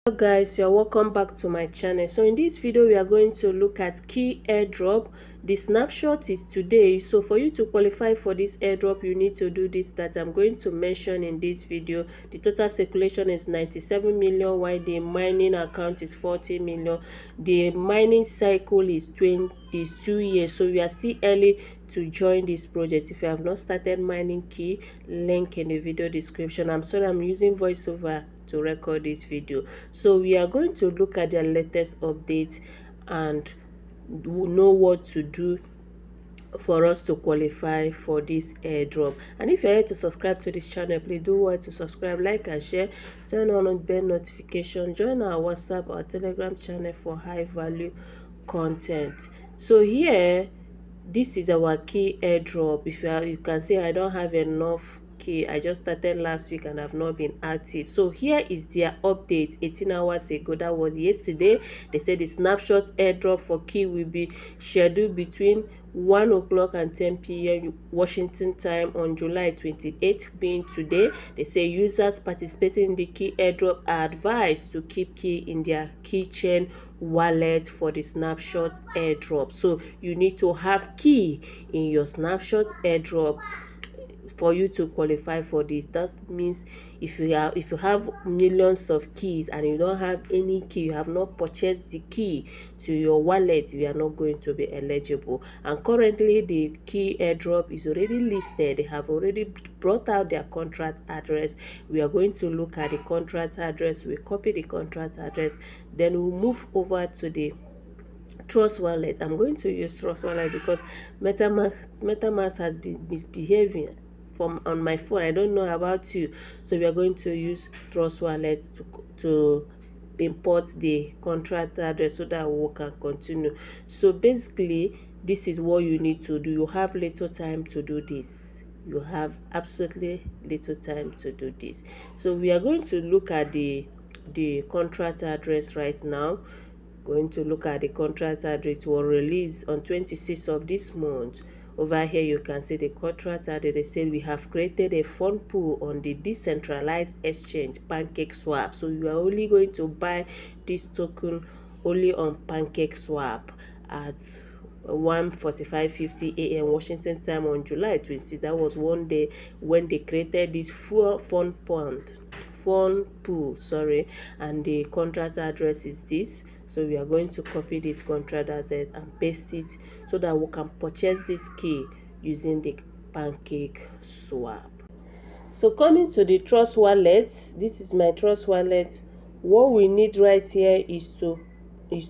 Hello guys, you're welcome back to my channel. So in this video we are going to look at key airdrop. The snapshot is today, so for you to qualify for this airdrop you need to do this that I'm going to mention in this video. The total circulation is 97 million while the mining account is 40 million. The mining cycle is 2 years, so we are still early to join this project. If you have not started mining key, link in the video description. I'm sorry I'm using voiceover to record this video. So we are going to look at their latest updates and know what to do for us to qualify for this airdrop. And if you're here to subscribe to this channel, please do what to subscribe, like and share, turn on bell notification, join our WhatsApp or Telegram channel for high value content. So here, this is our key airdrop. If you can see I don't have enough key. I just started last week and I've not been active. So here is their update 18 hours ago. That was yesterday. They said the snapshot airdrop for key will be scheduled between 1 o'clock and 10 p.m. Washington time on July 28th, being today. They say users participating in the key airdrop are advised to keep key in their keychain wallet for the snapshot airdrop. So you need to have key in your snapshot airdrop for you to qualify for this. That means if you have millions of keys and you don't have any key, you have not purchased the key to your wallet, you are not going to be eligible. And currently the key airdrop is already listed. They have already brought out their contract address. We are going to look at the contract address. We copy the contract address, then we'll move over to the Trust Wallet. I'm going to use Trust Wallet because MetaMask has been misbehaving on my phone. I don't know about you, so we are going to use Trust Wallet to import the contract address so that we can continue. So basically this is what you need to do. You have little time to do this. You have absolutely little time to do this. So we are going to look at the contract address right now. Going to look at the contract address. Was released on 26th of this month. Over here you can see the contract address. They say we have created a fund pool on the decentralized exchange PancakeSwap. So you are only going to buy this token only on PancakeSwap at 1:45:50 a.m. Washington time on July 20. That was one day when they created this fund pool, and the contract address is this. So we are going to copy this contract address and paste it so that we can purchase this key using the PancakeSwap. So coming to the Trust Wallet, this is my Trust Wallet. What we need right here is to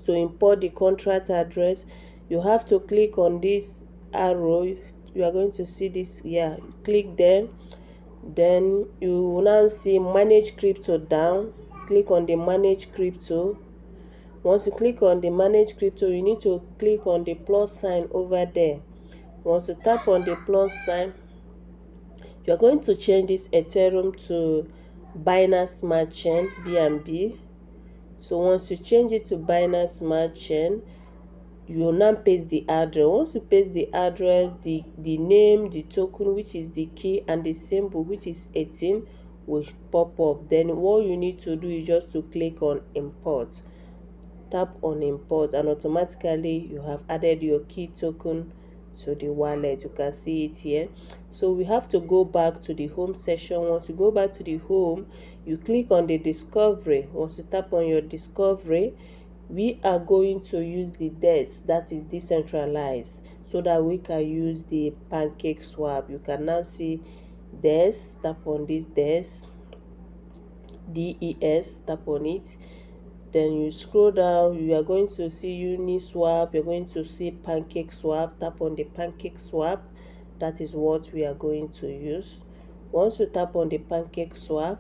import the contract address. You have to click on this arrow. You are going to see this here. Click there. Then you will now see manage crypto down. Click on the manage crypto. Once you click on the manage crypto, you need to click on the plus sign over there. Once you tap on the plus sign, you are going to change this Ethereum to Binance Smart Chain BNB. So once you change it to Binance Smart Chain, you will now paste the address. Once you paste the address, the name, the token, which is the key, and the symbol, which is 18, will pop up. Then what you need to do is just to click on import. Tap on import and automatically you have added your key token to the wallet. You can see it here. So we have to go back to the home section. Once you go back to the home, you click on the discovery. Once you tap on your discovery, we are going to use the DEX, that is decentralized, so that we can use the PancakeSwap. You can now see DEX. Tap on this DEX, DES, tap on it. Then you scroll down, you are going to see Uniswap, you're going to see PancakeSwap. Tap on the PancakeSwap. That is what we are going to use. Once you tap on the PancakeSwap,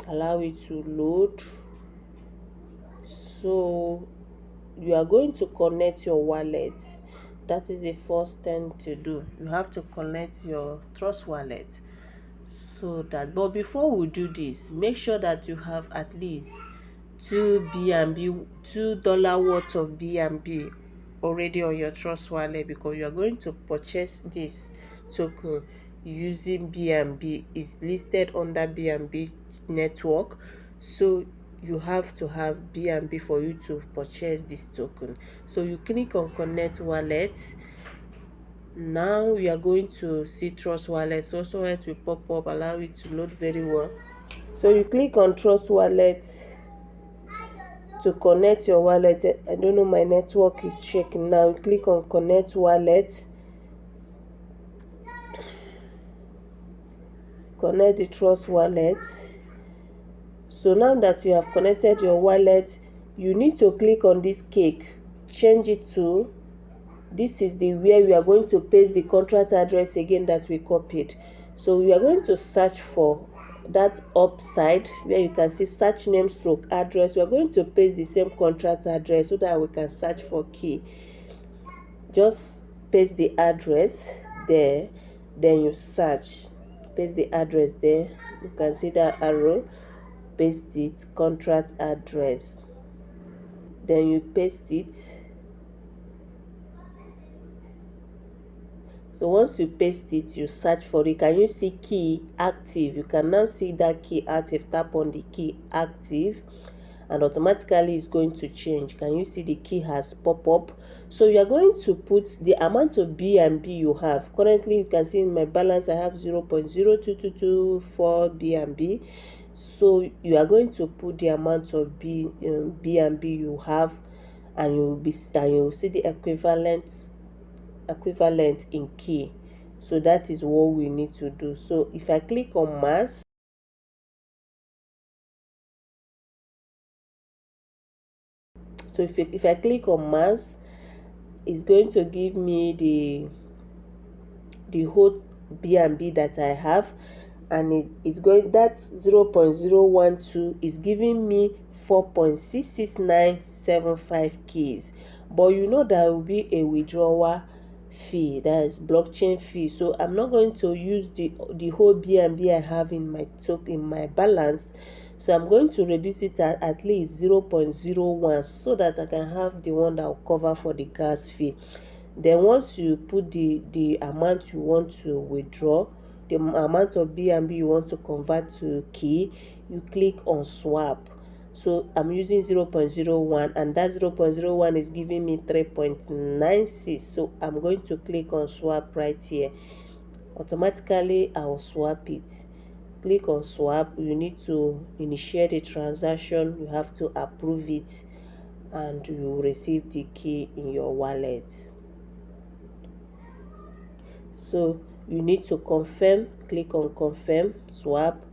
allow it to load. So you are going to connect your wallet. That is the first thing to do. You have to connect your Trust Wallet. But before we do this, make sure that you have at least $2 worth of BNB already on your Trust Wallet, because you are going to purchase this token using BNB. Is listed under BNB network. So you have to have BNB for you to purchase this token. So you click on connect wallet. Now we are going to see Trust Wallet. So it will pop up, allow it to load very well. So you click on Trust Wallet to connect your wallet. I don't know, my network is shaking now. You click on connect wallet. Connect the Trust Wallet. So now that you have connected your wallet, you need to click on this cake, change it to, this is the where we are going to paste the contract address again that we copied. So we are going to search for that upside where you can see search name stroke address. We are going to paste the same contract address so that we can search for key. Just paste the address there, then you search, paste the address there. You can see that arrow, paste it, contract address, then you paste it. So once you paste it, you search for it. Can you see key active? You can now see that key active. Tap on the key active and automatically it's going to change. Can you see the key has pop up? So you are going to put the amount of BNB you have. Currently you can see in my balance I have 0.02224 BNB. So you are going to put the amount of BNB you have, and you will see the equivalent in key. So that is what we need to do. So if I click on mass, so if I click on mass, it's going to give me the whole BNB that I have, and it's going, that's 0.012 is giving me 4.66975 keys. But you know there will be a withdrawal fee, that is blockchain fee. So I'm not going to use the whole BNB I have in my balance. So I'm going to reduce it at least 0.01 so that I can have the one that will cover for the gas fee. Then once you put the amount you want to withdraw, the amount of BNB you want to convert to key, you click on swap. So I'm using 0.01 and that 0.01 is giving me 3.96. So I'm going to click on swap right here. Automatically I'll swap it. Click on swap. You need to initiate a transaction. You have to approve it and you will receive the key in your wallet. So you need to confirm. Click on confirm swap.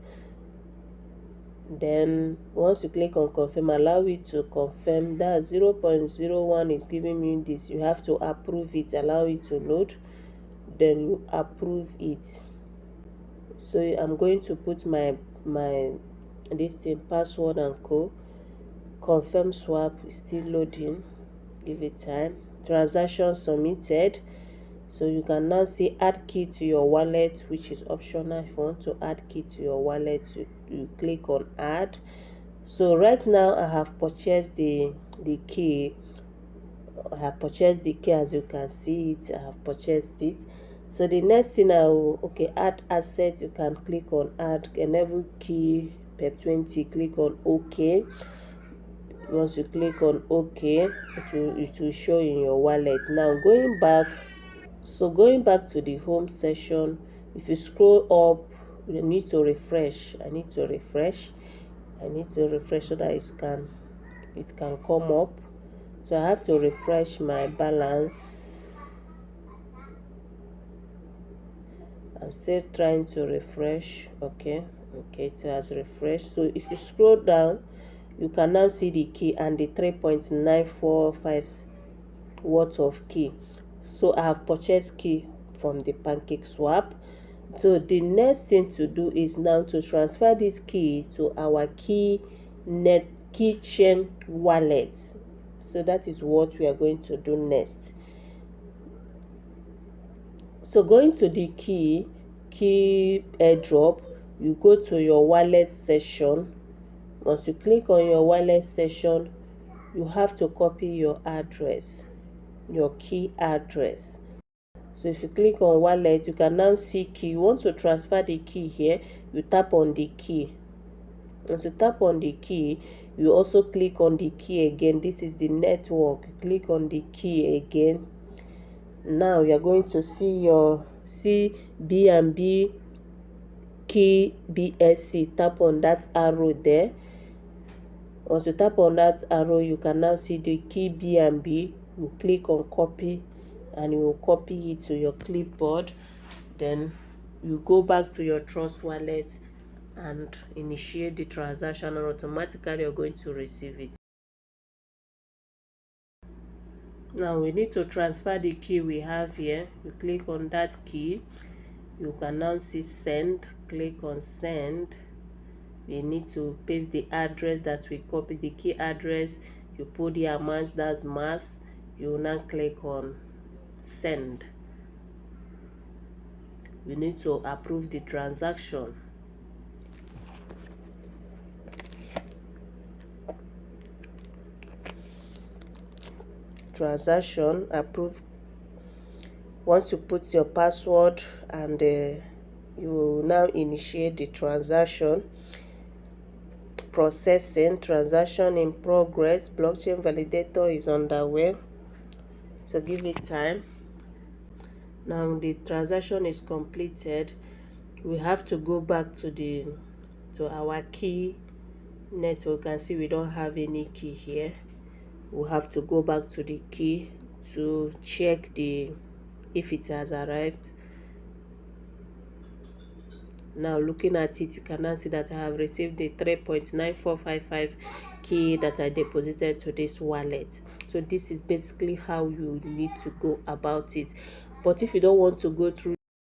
Then once you click on confirm, allow it to confirm. That 0.01 is giving me this. You have to approve it, allow it to load, then you approve it. So I'm going to put my this thing, password and code. Confirm swap is still loading, give it time. Transaction submitted. So you can now see add key to your wallet, which is optional. If you want to add key to your wallet, you click on add. So right now I have purchased the key. I have purchased the key, as you can see it. I have purchased it. So the next thing I will, add asset. You can click on add, enable key PEP20, click on OK. Once you click on OK, it will show in your wallet. Now going back to the home section, if you scroll up, you need to refresh. I need to refresh so that it can come up. So I have to refresh my balance. I'm still trying to refresh. Okay, it has refreshed. So if you scroll down, you can now see the key and the 3.945 worth of key. So I have purchased key from the PancakeSwap. So the next thing to do is now to transfer this key to our keychain wallet. So that is what we are going to do next. So going to the key airdrop, you go to your wallet section. Once you click on your wallet section, you have to copy your address, your key address. So if you click on wallet, you can now see key. You want to transfer the key here, you tap on the key. Once you tap on the key, you also click on the key again. This is the network. Click on the key again. Now you are going to see your BNB key BSC. Tap on that arrow there. Once you tap on that arrow, you can now see the key BNB. You click on copy and you will copy it to your clipboard. Then you go back to your Trust wallet and initiate the transaction, and automatically you're going to receive it. Now we need to transfer the key we have here. You click on that key. You can now see send. Click on send. We need to paste the address that we copy, the key address. You put the amount, that's mass. You will now click on send. We need to approve the transaction. Transaction approved. Once you put your password and you will now initiate the transaction. Processing, transaction in progress, blockchain validator is underway, so give it time. Now the transaction is completed. We have to go back to our key network. You can see we don't have any key here. We have to go back to the key to check if it has arrived. Now looking at it, you can now see that I have received the 3.9455 key that I deposited to this wallet. So this is basically how you need to go about it. But if you don't want to go through